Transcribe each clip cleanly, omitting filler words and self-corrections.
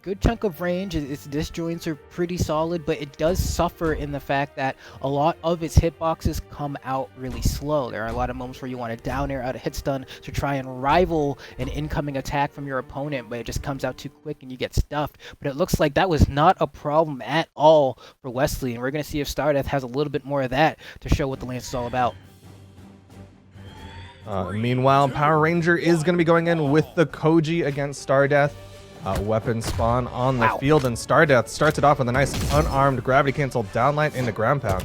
good chunk of range. Its disjoints are pretty solid, but it does suffer in the fact that a lot of its hitboxes come out really slow. There are a lot of moments where you want to down air out a hit stun to try and rival an incoming attack from your opponent, but it just comes out too quick and you get stuffed. But it looks like that was not a problem at all for Wesley, and we're going to see if Stardeath has a little bit more of that to show what the lance is all about. Meanwhile, Power Ranger is going to be going in with the Koji against Stardeath. Weapon spawn on the field, and Stardeath starts it off with a nice unarmed gravity cancel downlight into ground pound.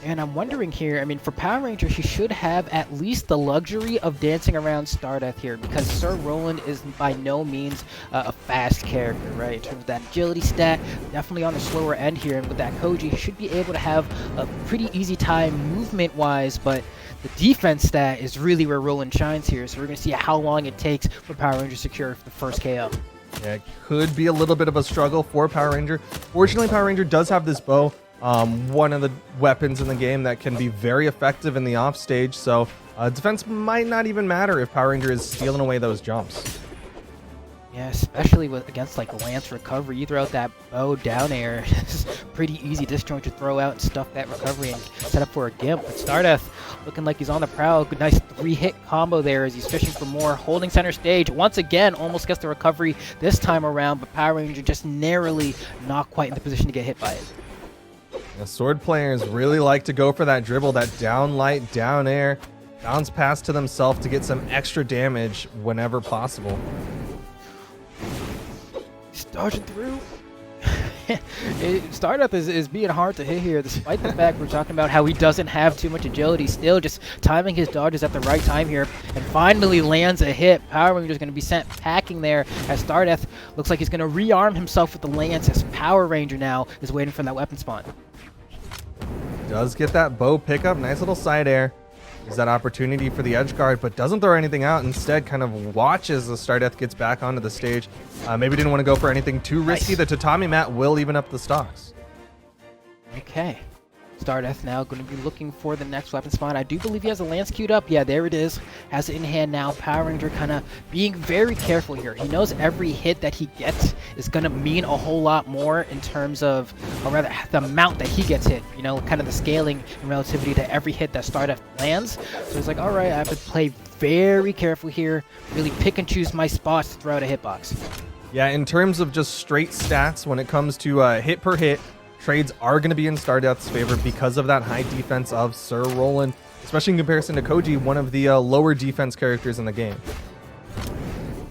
And I'm wondering here, I mean, for Power Ranger, he should have at least the luxury of dancing around Stardeath here, because Sir Roland is by no means a fast character, right? In terms of that agility stat, definitely on the slower end here, and with that Koji, he should be able to have a pretty easy time movement-wise, but the defense stat is really where Roland shines here, so we're going to see how long it takes for Power Ranger to secure the first KO. Yeah, it could be a little bit of a struggle for Power Ranger. Fortunately, Power Ranger does have this bow, one of the weapons in the game that can be very effective in the offstage, so defense might not even matter if Power Ranger is stealing away those jumps. Yeah, especially against like Lance recovery, you throw out that bow down air, it's pretty easy disjoint to throw out and stuff that recovery and set up for a gimp. But Stardeath looking like he's on the prowl. Good, nice 3-hit combo there as he's fishing for more, holding center stage. Once again, almost gets the recovery this time around, but Power Ranger just narrowly not quite in the position to get hit by it. The sword players really like to go for that dribble, that down light, down air, bounce pass to themselves to get some extra damage whenever possible. He's dodging through. Stardeath is being hard to hit here, despite the fact we're talking about how he doesn't have too much agility. Still just timing his dodges at the right time here, and finally lands a hit. Power Ranger's going to be sent packing there, as Stardeath looks like he's going to rearm himself with the lance, as Power Ranger now is waiting for that weapon spawn. Does get that bow pickup, nice little side air. Is that opportunity for the edge guard, but doesn't throw anything out. Instead, kind of watches as Stardeath gets back onto the stage. Maybe didn't want to go for anything too risky. Nice. The tatami mat will even up the stocks. Okay. Stardeath now going to be looking for the next weapon spawn. I do believe he has a lance queued up. Yeah, there it is. Has it in hand now. Power Ranger kind of being very careful here. He knows every hit that he gets is going to mean a whole lot more in terms of, or rather, the amount that he gets hit. You know, kind of the scaling and relativity to every hit that Stardeath lands. So he's like, all right, I have to play very careful here. Really pick and choose my spots to throw out a hitbox. Yeah, in terms of just straight stats, when it comes to hit per hit, trades are going to be in Stardeath's favor because of that high defense of Sir Roland, especially in comparison to Koji, one of the lower defense characters in the game.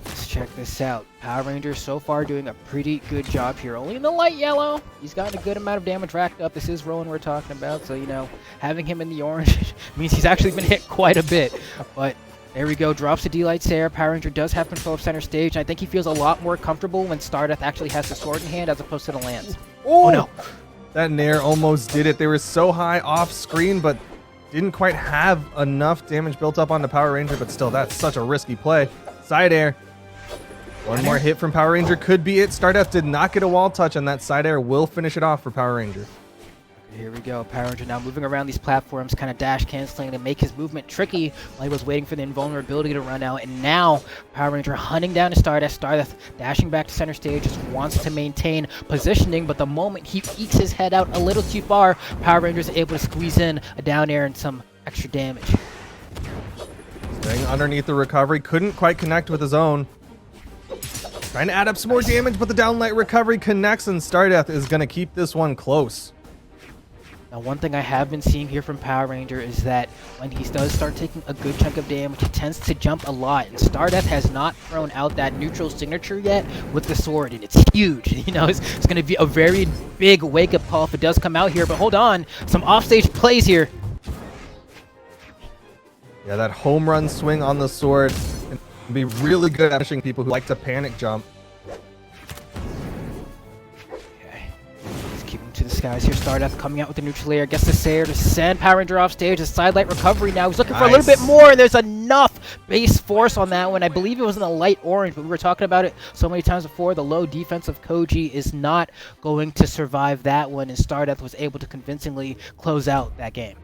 Let's check this out. Power Ranger so far doing a pretty good job here. Only in the light yellow. He's gotten a good amount of damage racked up. This is Roland we're talking about, so, you know, having him in the orange means he's actually been hit quite a bit. But there we go, drops the D-Light Sarah. Power Ranger does have control of center stage, and I think he feels a lot more comfortable when Stardeath actually has the sword in hand as opposed to the lance. Oh no! That Nair almost did it. They were so high off screen, but didn't quite have enough damage built up on the Power Ranger, but still, that's such a risky play. Side air. One more hit from Power Ranger could be it. Stardeath did not get a wall touch, and that side air will finish it off for Power Ranger. Here we go. Power Ranger now moving around these platforms, kind of dash canceling to make his movement tricky while he was waiting for the invulnerability to run out. And now Power Ranger hunting down to Stardeath. Stardeath dashing back to center stage, just wants to maintain positioning, but the moment he ekes his head out a little too far, Power Ranger is able to squeeze in a down air and some extra damage. Staying underneath the recovery, couldn't quite connect with his own. Trying to add up some more damage, but the downlight recovery connects, and Stardeath is going to keep this one close. Now, one thing I have been seeing here from Power Ranger is that when he does start taking a good chunk of damage, he tends to jump a lot. And Stardeath has not thrown out that neutral signature yet with the sword, and it's huge. You know, it's going to be a very big wake-up call if it does come out here. But hold on, some offstage plays here. Yeah, that home run swing on the sword can be really good at punishing people who like to panic jump. To the skies here. Stardeath coming out with the neutral layer, gets the Sayer to send Power Ranger off stage. A side light recovery now. He's looking for a little bit more, and there's enough base force on that one. I believe it was in the light orange, but we were talking about it so many times before. The low defense of Koji is not going to survive that one, and Stardeath was able to convincingly close out that game.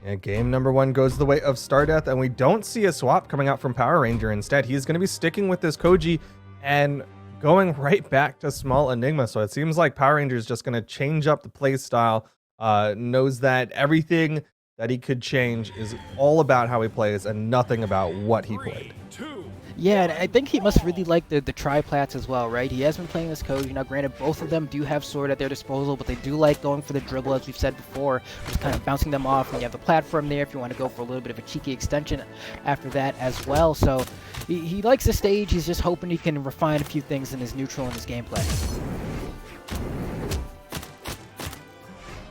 Yeah, game number one goes the way of Stardeath, and we don't see a swap coming out from Power Ranger. Instead, he's going to be sticking with this Koji and going right back to Small Enigma. So it seems like Power Ranger is just going to change up the play style. Knows that everything that he could change is all about how he plays and nothing about what he played. Yeah, and I think he must really like the triplats as well, right? He has been playing this code. Granted, both of them do have sword at their disposal, but they do like going for the dribble, as we've said before, just kind of bouncing them off. And you have the platform there if you want to go for a little bit of a cheeky extension after that as well. So he likes the stage. He's just hoping he can refine a few things in his neutral and his gameplay.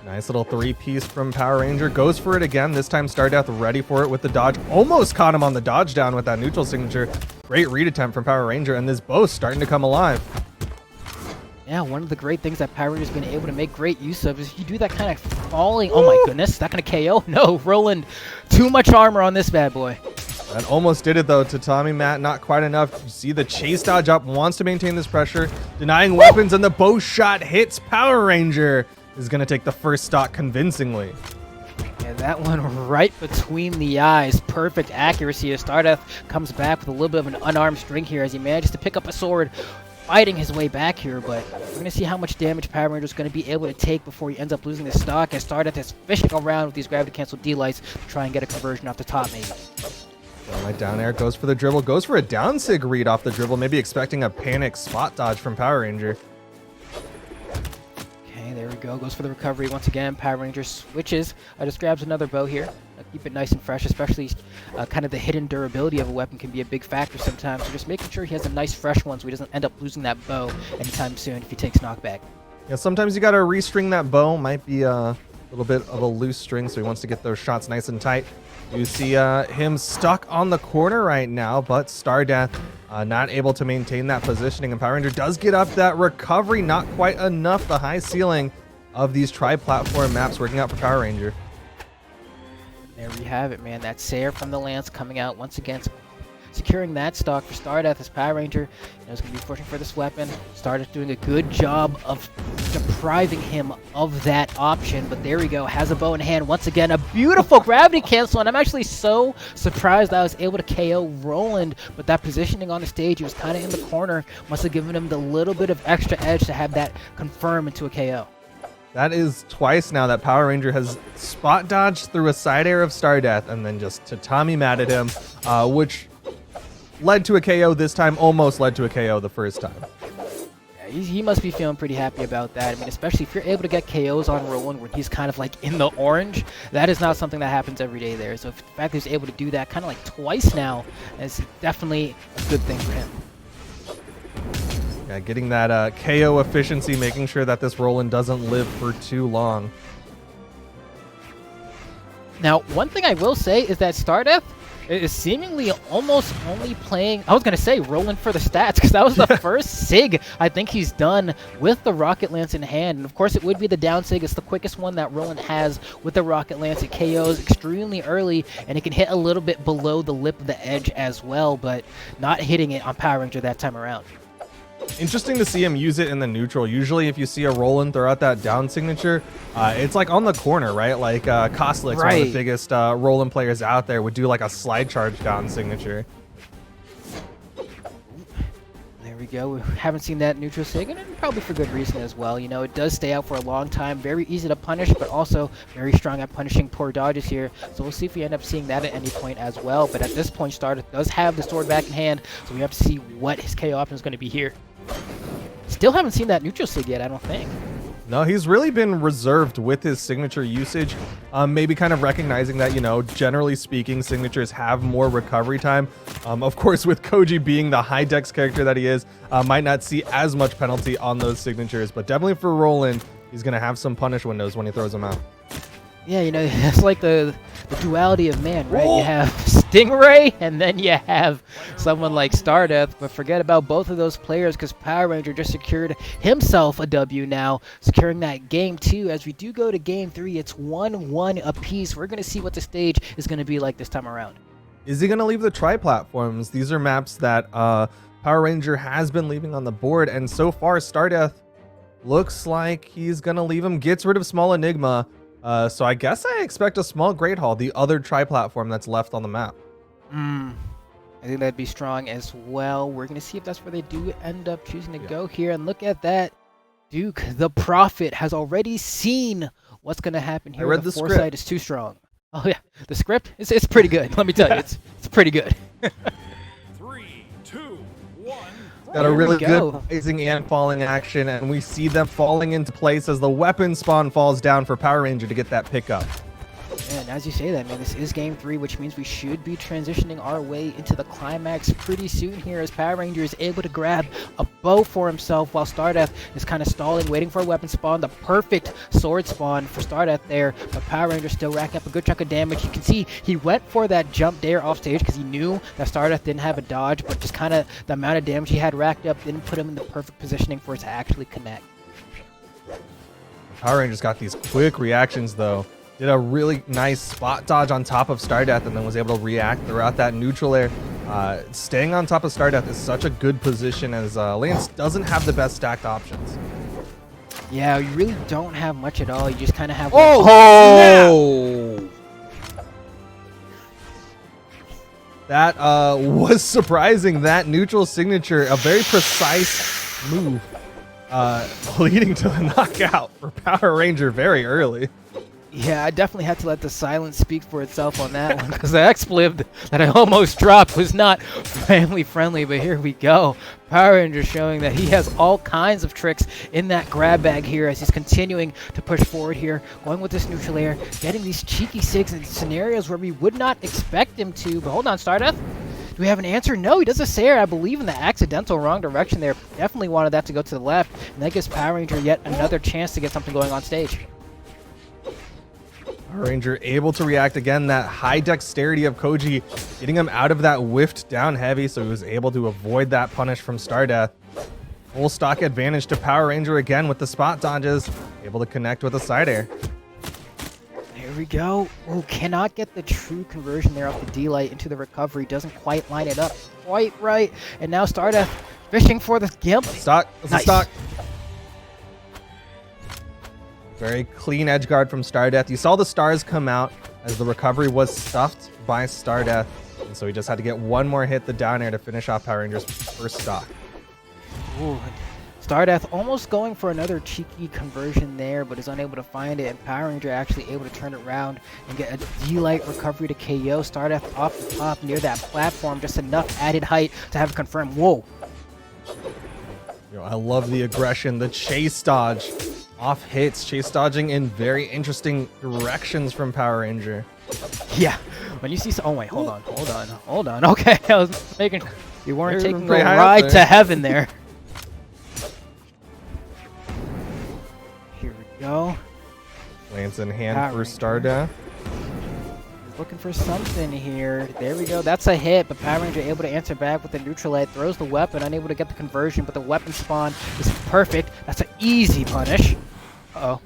Nice little three-piece from Power Ranger. Goes for it again. This time Stardeath ready for it with the dodge. Almost caught him on the dodge down with that neutral signature. Great read attempt from Power Ranger, and this bow starting to come alive. Yeah, one of the great things that Power Ranger's been able to make great use of is if you do that kind of falling. Oh my goodness, is that going to KO? No, Roland, too much armor on this bad boy. That almost did it though to Tommy Matt, not quite enough. You see the chase dodge up, wants to maintain this pressure, denying weapons, and the bow shot hits Power Ranger. Is going to take the first stock convincingly. Yeah, that one right between the eyes. Perfect accuracy as Stardeath comes back with a little bit of an unarmed string here as he manages to pick up a sword, fighting his way back here, but we're going to see how much damage Power Ranger is going to be able to take before he ends up losing this stock as Stardeath is fishing around with these gravity cancel D-lights to try and get a conversion off the top maybe. Right down air, goes for the dribble, goes for a down sig read off the dribble, maybe expecting a panic spot dodge from Power Ranger. There we go. Goes for the recovery once again. Power Ranger switches. Just grabs another bow here. Keep it nice and fresh, especially kind of the hidden durability of a weapon can be a big factor sometimes. So just making sure he has a nice fresh one so he doesn't end up losing that bow anytime soon if he takes knockback. Yeah, sometimes you got to restring that bow. Might be a little bit of a loose string, so he wants to get those shots nice and tight. You see him stuck on the corner right now, but Stardeath not able to maintain that positioning, and Power Ranger does get up that recovery, not quite enough. The high ceiling of these tri-platform maps working out for Power Ranger. There we have it, man. That Sayer from the Lance coming out once again, securing that stock for Stardeath as Power Ranger is going to be pushing for this weapon. Stardeath doing a good job of depriving him of that option, but there we go. Has a bow in hand once again. A beautiful gravity cancel, and I'm actually so surprised I was able to KO Roland, but that positioning on the stage, he was kind of in the corner, must have given him the little bit of extra edge to have that confirm into a KO. That is twice now that Power Ranger has spot dodged through a side air of Stardeath and then just Tatami mad at him, which led to a KO this time, almost led to a KO the first time. Yeah, he must be feeling pretty happy about that. I mean, especially if you're able to get KOs on Roland when he's kind of like in the orange, that is not something that happens every day there. So if the fact that he's able to do that kind of like twice now is definitely a good thing for him. Yeah, getting that KO efficiency, making sure that this Roland doesn't live for too long. Now, one thing I will say is that Stardeath is seemingly almost only playing, I was going to say Roland for the stats, because that was the first SIG I think he's done with the Rocket Lance in hand. And of course it would be the down SIG. It's the quickest one that Roland has with the Rocket Lance. It KOs extremely early, and it can hit a little bit below the lip of the edge as well, but not hitting it on Power Ranger that time around. Interesting to see him use it in the neutral. Usually if you see a Roland throw out that down signature, it's like on the corner, right? Like Koslik's one of the biggest Roland players out there, would do like a slide charge down signature. There we go. We haven't seen that neutral sig, and probably for good reason as well. You know, it does stay out for a long time. Very easy to punish, but also very strong at punishing poor dodges here. So we'll see if we end up seeing that at any point as well. But at this point, Stardeath does have the sword back in hand, so we have to see what his KO option is going to be here. Still haven't seen that neutral sig yet, I don't think. No, he's really been reserved with his signature usage. Maybe kind of recognizing that, you know, generally speaking, signatures have more recovery time. Of course, with Koji being the high dex character that he is, might not see as much penalty on those signatures. But definitely for Roland, he's going to have some punish windows when he throws them out. Yeah, you know, it's like the duality of man, right? You have Stingray, and then you have someone like Stardeath, but forget about both of those players because Power Ranger just secured himself a W now, securing that game 2. As we do go to game 3, it's 1-1 apiece. We're going to see what the stage is going to be like this time around. Is he going to leave the tri-platforms? These are maps that Power Ranger has been leaving on the board, and so far Stardeath looks like he's going to leave him, gets rid of Small Enigma. So I guess I expect a small Great Hall, the other tri-platform that's left on the map. I think that'd be strong as well. We're going to see if that's where they do end up choosing to go here. And look at that. Duke, the Prophet, has already seen what's going to happen here. I read the script. foresight is too strong. Oh, yeah. The script? It's pretty good. Let me tell you. It's pretty good. 3, 2, 1. Got a really go. good rising and falling action, and we see them falling into place as the weapon spawn falls down for Power Ranger to get that pickup. And as you say that, man, this is game 3, which means we should be transitioning our way into the climax pretty soon here as Power Ranger is able to grab a bow for himself while Stardeath is kind of stalling, waiting for a weapon spawn. The perfect sword spawn for Stardeath there, but Power Ranger still racking up a good chunk of damage. You can see he went for that jump dare off stage because he knew that Stardeath didn't have a dodge, but just kind of the amount of damage he had racked up didn't put him in the perfect positioning for it to actually connect. Power Ranger's got these quick reactions, though. Did a really nice spot dodge on top of Stardeath and then was able to react throughout that neutral air. Staying on top of Stardeath is such a good position as Lance doesn't have the best stacked options. Yeah, you really don't have much at all. You just kind of have... Oh! That was surprising. That neutral signature, a very precise move, leading to the knockout for Power Ranger very early. Yeah, I definitely had to let the silence speak for itself on that one because the expletive that I almost dropped was not family friendly, but here we go. Power Ranger showing that he has all kinds of tricks in that grab bag here as he's continuing to push forward here, going with this neutral air, getting these cheeky sigs in scenarios where we would not expect him to. But hold on, Stardeath. Do we have an answer? No, he does a Sayer, I believe, in the accidental wrong direction there. Definitely wanted that to go to the left, and that gives Power Ranger yet another chance to get something going on stage. Power Ranger able to react again. That high dexterity of Koji getting him out of that whiffed down heavy, so he was able to avoid that punish from Stardeath. Full stock advantage to Power Ranger again with the spot dodges, able to connect with a side air. There we go. Oh, cannot get the true conversion there off the D-Light into the recovery. Doesn't quite line it up quite right. And now Stardeath fishing for the Gimp. Stock. That's Nice. a stock. Very clean edge guard from Stardeath. You saw the stars come out as the recovery was stuffed by Stardeath. And so he just had to get one more hit the down air to finish off Power Ranger's first stock. Ooh, Stardeath almost going for another cheeky conversion there, but is unable to find it. And Power Ranger actually able to turn it around and get a D-Light recovery to KO. Stardeath off the top near that platform. Just enough added height to have it confirmed. Whoa. I love the aggression, the chase dodge. Off hits, chase dodging in very interesting directions from Power Ranger. Yeah. When you see... Oh, wait. Hold on. Okay. I was making... You weren't You're taking a pretty high up ride there. to heaven there. Here we go. Lance in hand Power for Ranger. Stardeath. He's looking for something here. There we go. That's a hit, but Power Ranger able to answer back with the neutral light. Throws the weapon, unable to get the conversion, but the weapon spawn is perfect. That's an easy punish. Uh-oh.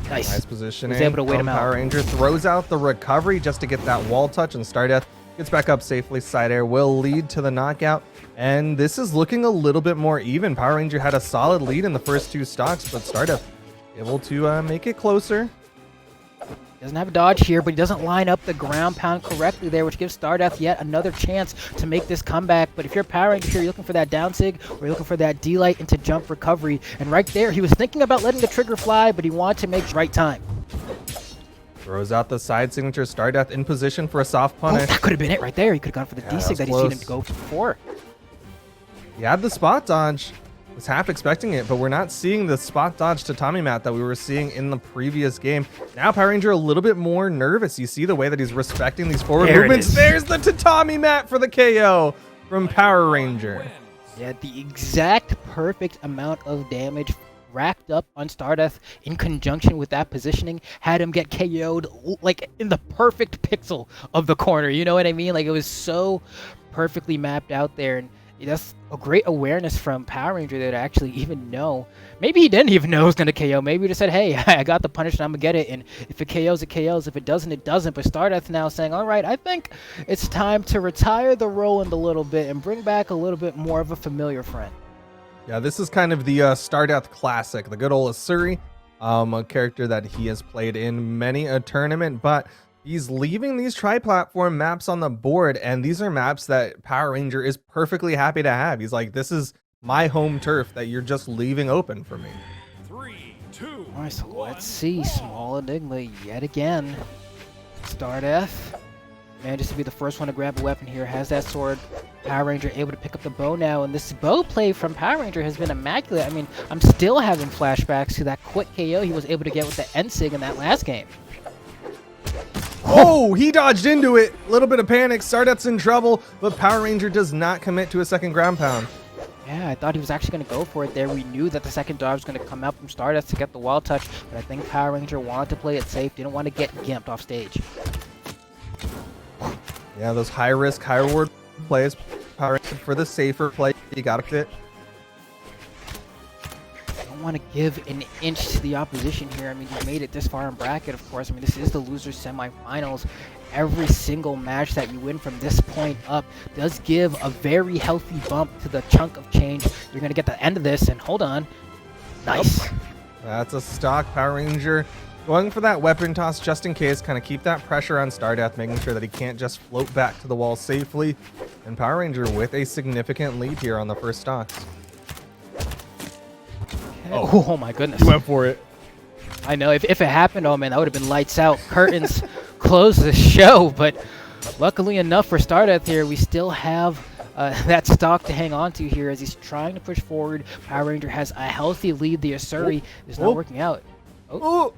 Nice. Nice positioning. Was able to wait from him out. Power Ranger throws out the recovery just to get that wall touch, and Stardeath gets back up safely. Side air will lead to the knockout, and this is looking a little bit more even. Power Ranger had a solid lead in the first two stocks, but Stardeath able to make it closer. Doesn't have a dodge here, but he doesn't line up the ground pound correctly there, which gives Stardeath yet another chance to make this comeback. But if you're Power Ranger here, you're looking for that down sig, or you're looking for that D-Light into jump recovery. And right there, he was thinking about letting the trigger fly, but he wanted to make the right time. Throws out the side signature. Stardeath in position for a soft Oh, punish. that could have been it right there. He could have gone for the Yeah, D-sig that that was he's seen him close. go for. He had the spot dodge. Was half expecting it, but we're not seeing the spot dodge to Tommy Mat that we were seeing in the previous game. Now Power Ranger a little bit more nervous. You see the way that he's respecting these forward There it movements. is. There's the Tatami Mat for the KO from Power Ranger. Yeah, the exact perfect amount of damage racked up on Stardeath in conjunction with that positioning had him get KO'd like in the perfect pixel of the corner. You know what I mean? Like it was so perfectly mapped out there, and that's a great awareness from Power Ranger there to actually even know. Maybe he didn't even know it was going to KO. Maybe he just said, hey, I got the punish and I'm going to get it. And if it KOs, it KOs. If it doesn't, it doesn't. But Stardeath now saying, all right, I think it's time to retire the Roland a little bit and bring back a little bit more of a familiar friend. Yeah, this is kind of the Stardeath classic, the good old Asuri, a character that he has played in many a tournament, but He's leaving these tri-platform maps on the board, and these are maps that Power Ranger is perfectly happy to have. He's like, this is my home turf that you're just leaving open for me. 3, 2, All right, so 1, let's see. Small Enigma yet again. Stardeath manages to be the first one to grab a weapon here. Has that sword. Power Ranger able to pick up the bow now, and this bow play from Power Ranger has been immaculate. I mean, I'm still having flashbacks to that quick KO he was able to get with the Ensig in that last game. Oh, he dodged into it. A little bit of panic. Stardeath's in trouble, but Power Ranger does not commit to a second ground pound. Yeah, I thought he was actually going to go for it there. We knew that the second dodge was going to come out from Stardeath to get the wall touch, but I think Power Ranger wanted to play it safe, didn't want to get gimped off stage. Yeah, those high risk, high reward plays. Power Ranger for the safer play. You got to fit. Don't want to give an inch to the opposition here. I mean, you made it this far in bracket, of course. I mean, this is the losers semifinals. Every single match that you win from this point up does give a very healthy bump to the chunk of change you're going to get at the end of this. And hold on. Nice. That's a stock. Power Ranger going for that weapon toss just in case. Kind of keep that pressure on Stardeath, making sure that he can't just float back to the wall safely. And Power Ranger with a significant lead here on the first stocks. Okay. Oh my goodness. He went for it. I know. If it happened, oh man, that would have been lights out. Curtains close the show. But luckily enough for Stardeath here, we still have that stock to hang on to here as he's trying to push forward. Power Ranger has a healthy lead. The Asuri is not working out. Oh.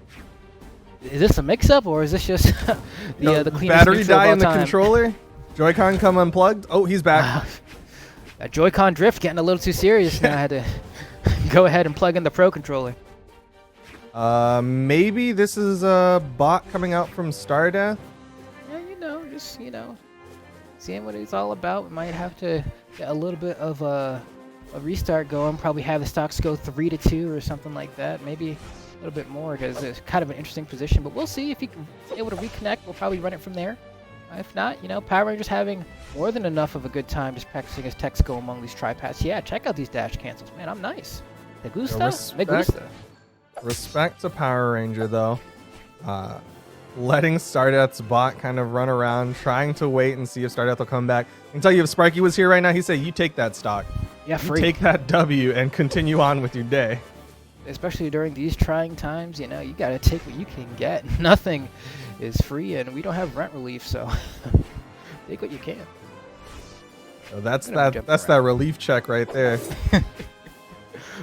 Is this a mix-up or is this just the cleanest battery die in the time? controller? Joy-Con come unplugged. Oh, he's back. That Joy-Con drift getting a little too serious now. I had to go ahead and plug in the Pro controller. Maybe this is a bot coming out from Stardeath. Yeah, just seeing what it's all about. We might have to get a little bit of a restart going. Probably have the stocks go 3-2 or something like that. Maybe a little bit more because it's kind of an interesting position. But we'll see if he can be able to reconnect. We'll probably run it from there. If not, Power Ranger's having more than enough of a good time just practicing his tech skill among these tri-paths. Yeah, check out these dash cancels. Man, I'm nice. Me gusta. Me gusta. Respect to Power Ranger, though. Letting Stardeath's bot kind of run around, trying to wait and see if Stardeath will come back. I can tell you if Sparky was here right now, he'd say, you take that stock. Yeah, you free. take that W and continue on with your day. Especially during these trying times, you got to take what you can get. Nothing is free, and we don't have rent relief, so take what you can. So that's that relief check right there.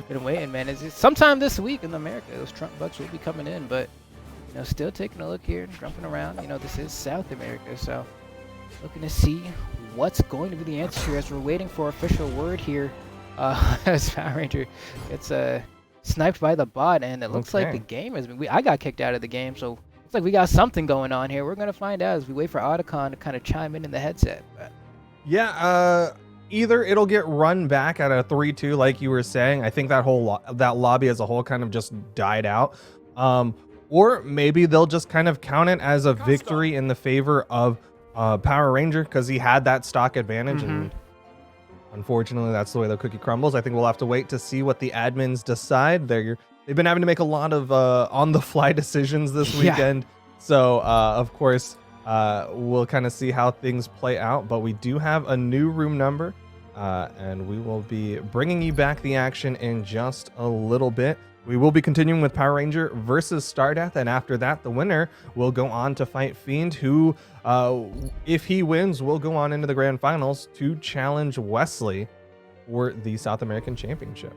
Been waiting, man. It's sometime this week in America, those Trump bucks will be coming in, but still taking a look here and jumping around. This is South America, so looking to see what's going to be the answer here as we're waiting for official word here. As Power Ranger gets sniped by the bot, and it looks like the game has been. I got kicked out of the game, so looks like we got something going on here. We're gonna find out as we wait for Otacon to kind of chime in the headset. But. Yeah. Either it'll get run back at a 3-2, like you were saying. I think that whole that lobby as a whole kind of just died out. Or maybe they'll just kind of count it as a victory in the favor of Power Ranger because he had that stock advantage. And unfortunately, that's the way the cookie crumbles. I think we'll have to wait to see what the admins decide. They've been having to make a lot of on-the-fly decisions this weekend. So, of course, we'll kind of see how things play out. But we do have a new room number, and we will be bringing you back the action in just a little bit. We will be continuing with Power Ranger versus Stardeath, and after that, the winner will go on to fight Fiend, who, if he wins, will go on into the grand finals to challenge Wesley for the South American Championship.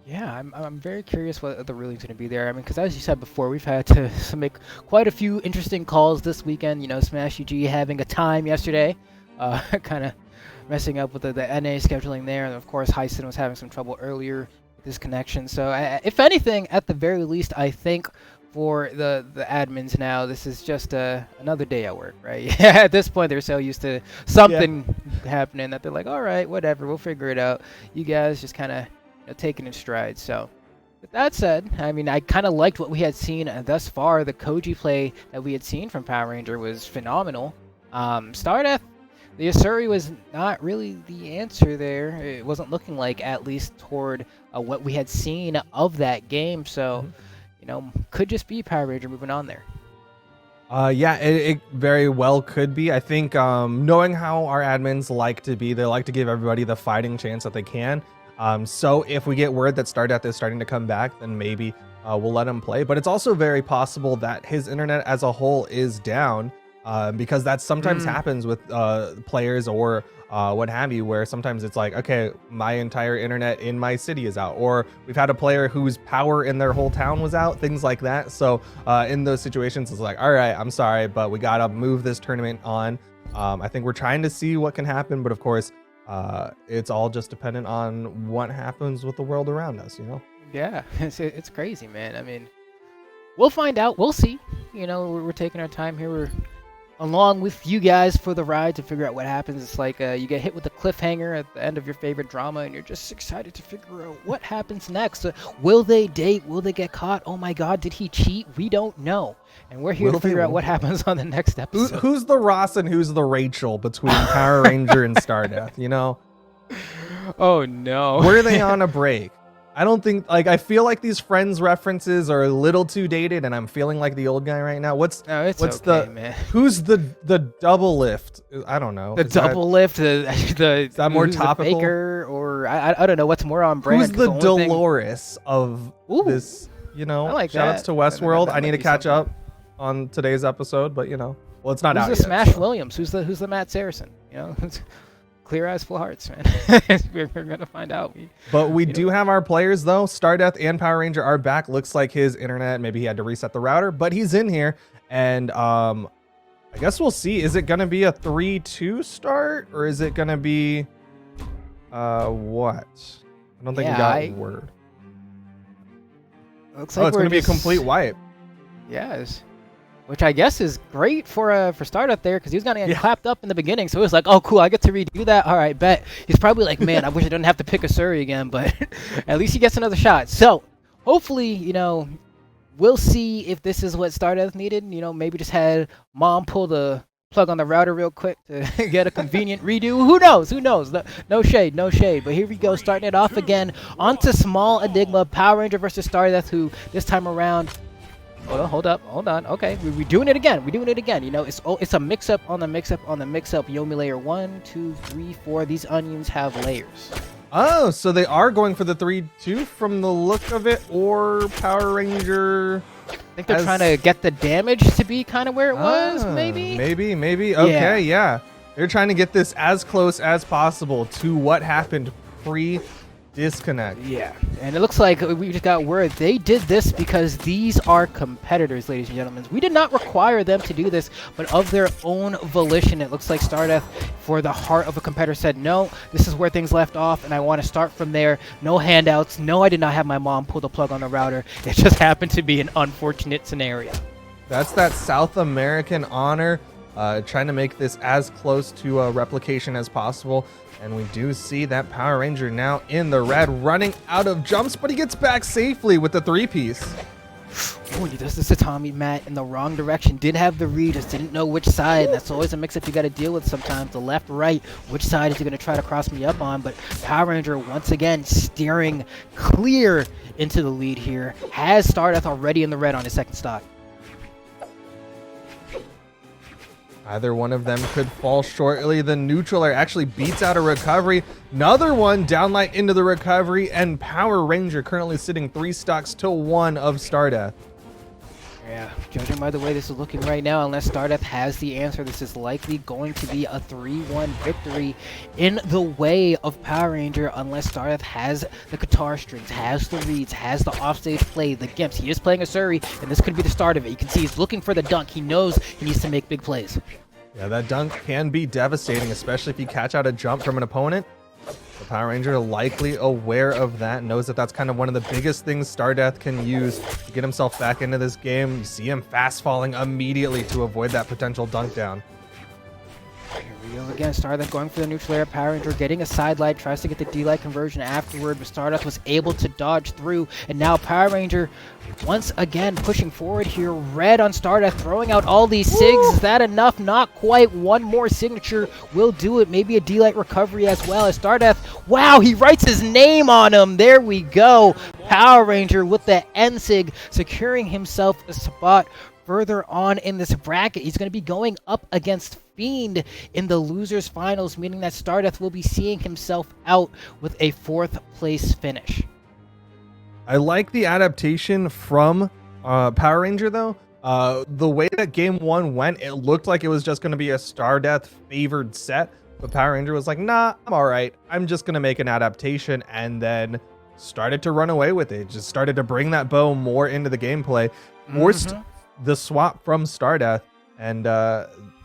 Yeah, I'm very curious what the ruling's going to be there. I mean, because as you said before, we've had to make quite a few interesting calls this weekend. Smash UG having a time yesterday, kind of messing up with the NA scheduling there, and of course, Heisen was having some trouble earlier. This connection. So if anything, at the very least, I think for the admins now, this is just another day at work, right? At this point, they're so used to something happening that they're like, all right, whatever, we'll figure it out. You guys just kind of taking in stride. So with that said, I mean, I kind of liked what we had seen thus far. The Koji play that we had seen from Power Ranger was phenomenal. Stardeath, the Asuri was not really the answer there. It wasn't looking like, at least toward what we had seen of that game. So, could just be Power Ranger moving on there. Yeah, it very well could be. I think knowing how our admins like to be, they like to give everybody the fighting chance that they can. So if we get word that Stardeath is starting to come back, then maybe we'll let him play. But it's also very possible that his internet as a whole is down, because that sometimes happens with players or what have you, where sometimes it's like, okay, my entire internet in my city is out, or we've had a player whose power in their whole town was out, things like that. So in those situations, it's like, all right, I'm sorry, but we gotta move this tournament on. I think we're trying to see what can happen, but of course, it's all just dependent on what happens with the world around us, you know? Yeah, it's crazy, man. I mean, we'll find out. We'll see. You know, we're taking our time here. We're along with you guys for the ride to figure out what happens. It's like you get hit with a cliffhanger at the end of your favorite drama, and you're just excited to figure out what happens next. Will they date? Will they get caught? Oh my God, did he cheat? We don't know. And we're here to figure out what happens on the next episode. Who's the Ross and who's the Rachel between Power Ranger and Stardeath, you know? Oh no. Were they on a break? I don't think, like, I feel like these Friends references are a little too dated, and I'm feeling like the old guy right now. What's okay, man. Who's the double lift? I don't know. The double lift, the is that more topical? The Baker, or I don't know what's more on brand. Who's the Dolores of this? You know, I like shout outs that. to Westworld. I need to catch something. up on today's episode, but you know, well, it's not Who's out the yet. Smash Williams? Who's the Matt Saracen? You know, clear eyes, full hearts, man. we're gonna find out. But we do have our players though. Stardeath and Power Ranger are back. Looks like his internet, maybe he had to reset the router, but he's in here, and I guess we'll see. Is it gonna be a 3-2 start, or is it gonna be what? I don't think we got word. Looks like it's gonna be a complete wipe. Yes. Which I guess is great for Stardeath there, because he was gonna get clapped up in the beginning. So it was like, oh cool, I get to redo that. All right, bet. He's probably like, man, I wish I didn't have to pick a Surrey again, but at least he gets another shot. So hopefully, you know, we'll see if this is what Stardeath needed. You know, maybe just had mom pull the plug on the router real quick to get a convenient redo. Who knows? Who knows? No shade, no shade. But here we go, starting it off again onto Small Enigma, Power Ranger versus Stardeath, who this time around. Hold on. Okay, we're doing it again. We're doing it again. You know, it's a mix-up on the mix-up on the mix-up. Yomi layer 1, 2, 3, 4. These onions have layers. Oh, so they are going for the 3-2 from the look of it, or Power Ranger. I think they're trying to get the damage to be kind of where it was, maybe? Maybe. Okay, yeah. They're trying to get this as close as possible to what happened pre-disconnect. Yeah, and it looks like we just got word they did this because these are competitors, ladies and gentlemen. We did not require them to do this, but of their own volition. It looks like Stardeath, for the heart of a competitor, said, no, this is where things left off, and I want to start from there. No handouts. No, I did not have my mom pull the plug on the router. It just happened to be an unfortunate scenario. That's that South American honor, trying to make this as close to a replication as possible. And we do see that Power Ranger now in the red, running out of jumps, but he gets back safely with the 3-piece. Oh, he does this to Tommy Matt in the wrong direction. Did have the read, just didn't know which side. That's always a mix-up you got to deal with sometimes. The left, right, which side is he going to try to cross me up on? But Power Ranger, once again, steering clear into the lead here. Has Stardeath already in the red on his second stock. Either one of them could fall shortly. The neutraler actually beats out a recovery. Another one downlight into the recovery, and Power Ranger currently sitting 3 stocks to 1 of Stardeath. Yeah, judging by the way this is looking right now, unless Stardeath has the answer, this is likely going to be a 3-1 victory in the way of Power Ranger, unless Stardeath has the guitar strings, has the reeds, has the offstage play, the gimps. He is playing a Surrey, and this could be the start of it. You can see he's looking for the dunk. He knows he needs to make big plays. Yeah, that dunk can be devastating, especially if you catch out a jump from an opponent. The Power Ranger likely aware of that, knows that that's kind of one of the biggest things Stardeath can use to get himself back into this game. You see him fast falling immediately to avoid that potential dunk down. Here we go again. Stardeath going for the neutral air. Power Ranger getting a side light, tries to get the D-light conversion afterward, but Stardeath was able to dodge through, and now Power Ranger once again pushing forward here. Red on Stardeath, throwing out all these sigs. Is that enough? Not quite. One more signature will do it. Maybe a D-light recovery as well as Stardeath. Wow, he writes his name on him. There we go. Power Ranger with the N-sig, securing himself a spot further on in this bracket. He's going to be going up against Fiend in the losers finals, meaning that Stardeath will be seeing himself out with a 4th place finish. I like the adaptation from Power Ranger though. The way that game 1 went, it looked like it was just going to be a Stardeath favored set, but Power Ranger was like, nah, I'm all right. I'm just going to make an adaptation, and then started to run away with it. Just started to bring that bow more into the gameplay, forced the swap from Stardeath, and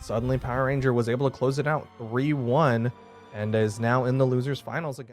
suddenly Power Ranger was able to close it out 3-1 and is now in the losers finals again.